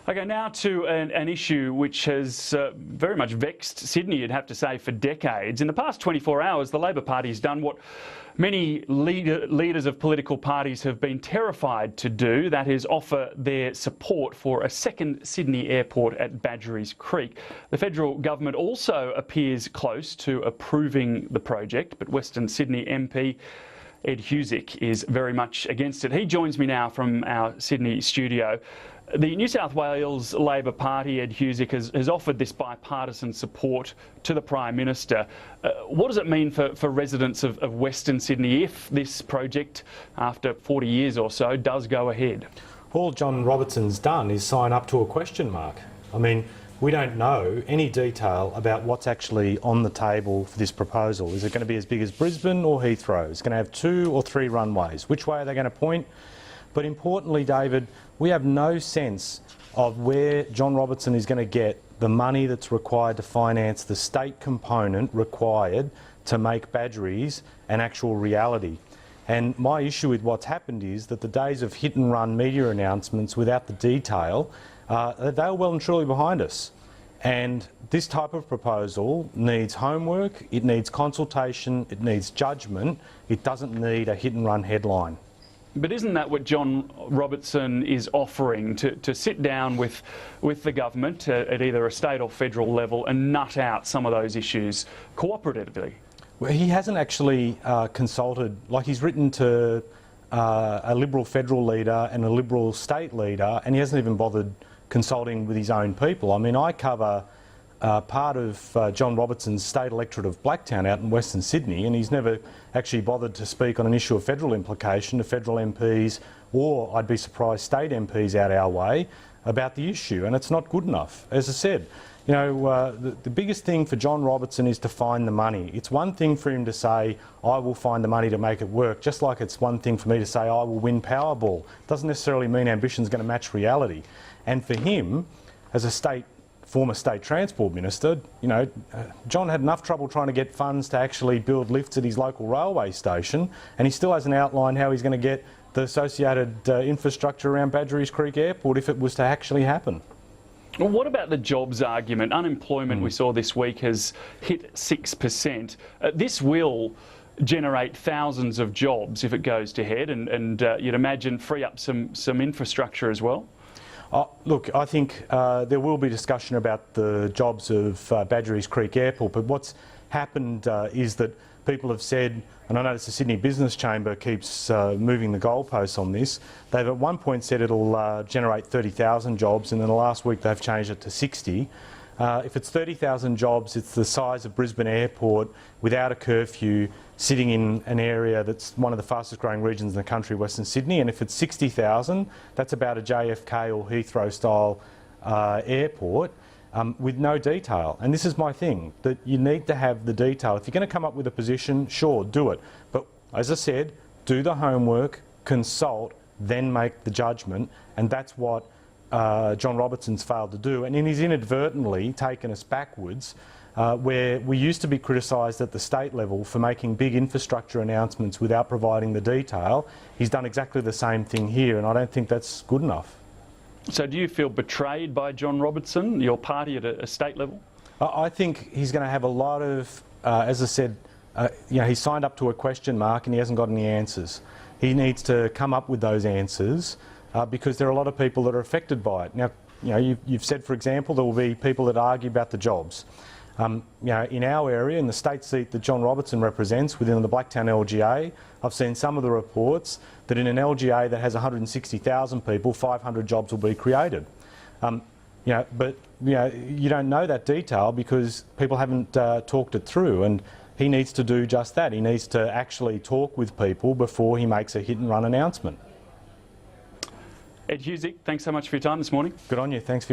Okay, now to an issue which has very much vexed Sydney, you'd have to say, for decades. In the past 24 hours, the Labor Party's done what many leaders of political parties have been terrified to do, that is offer their support for a second Sydney airport at Badgerys-Creek. The federal government also appears close to approving the project, but Western Sydney MP Ed Husic is very much against it. He joins me now from our Sydney studio. The New South Wales Labor Party, Ed Husic, has offered this bipartisan support to the Prime Minister. What does it mean for residents of Western Sydney if this project, after 40 years or so, does go ahead? All John Robertson's done is sign up to a question mark. I mean, we don't know any detail about what's actually on the table for this proposal. Is it going to be as big as Brisbane or Heathrow? Is it going to have 2 or 3 runways? Which way are they going to point? But importantly, David, we have no sense of where John Robertson is going to get the money that's required to finance the state component required to make Badgerys an actual reality. And my issue with what's happened is that the days of hit-and-run media announcements without the detail, they're well and truly behind us. And this type of proposal needs homework, it needs consultation, it needs judgment, it doesn't need a hit-and-run headline. But isn't that what John Robertson is offering, to sit down with the government at either a state or federal level and nut out some of those issues cooperatively? Well, he hasn't actually consulted, like he's written to a Liberal federal leader and a Liberal state leader, and he hasn't even bothered consulting with his own people. I mean, I cover part of John Robertson's state electorate of Blacktown out in Western Sydney, and he's never actually bothered to speak on an issue of federal implication to federal MPs, or I'd be surprised state MPs out our way, about the issue, and it's not good enough. As I said, you know, the biggest thing for John Robertson is to find the money. It's one thing for him to say, I will find the money to make it work, just like it's one thing for me to say, I will win Powerball. It doesn't necessarily mean ambition's going to match reality. And for him, as a former state transport minister, you know, John had enough trouble trying to get funds to actually build lifts at his local railway station, and he still hasn't outlined how he's going to get the associated infrastructure around Badgerys-Creek Airport if it was to actually happen. Well, what about the jobs argument? Unemployment, we saw this week, has hit 6%. This will generate thousands of jobs if it goes to head, and you'd imagine free up some infrastructure as well. Look, I think there will be discussion about the jobs of Badgerys-Creek Airport, but what's happened is that people have said, and I notice the Sydney Business Chamber keeps moving the goalposts on this, they've at one point said it'll generate 30,000 jobs, and in the last week they've changed it to 60. If it's 30,000 jobs, it's the size of Brisbane Airport without a curfew, sitting in an area that's one of the fastest growing regions in the country, Western Sydney. And if it's 60,000, that's about a JFK or Heathrow style airport with no detail. And this is my thing, that you need to have the detail. If you're going to come up with a position, sure, do it. But as I said, do the homework, consult, then make the judgment. And that's what John Robertson's failed to do, and he's inadvertently taken us backwards where we used to be criticised at the state level for making big infrastructure announcements without providing the detail. He's done exactly the same thing here, and I don't think that's good enough. So do you feel betrayed by John Robertson, your party at a state level? I think he's going to have a lot of, as I said, you know, he's signed up to a question mark and he hasn't got any answers. He needs to come up with those answers. Because there are a lot of people that are affected by it. Now, you know, you've said, for example, there will be people that argue about the jobs. You know, in our area, in the state seat that John Robertson represents within the Blacktown LGA, I've seen some of the reports that in an LGA that has 160,000 people, 500 jobs will be created. You know, but you know, you don't know that detail because people haven't talked it through, and he needs to do just that. He needs to actually talk with people before he makes a hit-and-run announcement. Ed Husic, thanks so much for your time this morning. Good on you. Thanks for your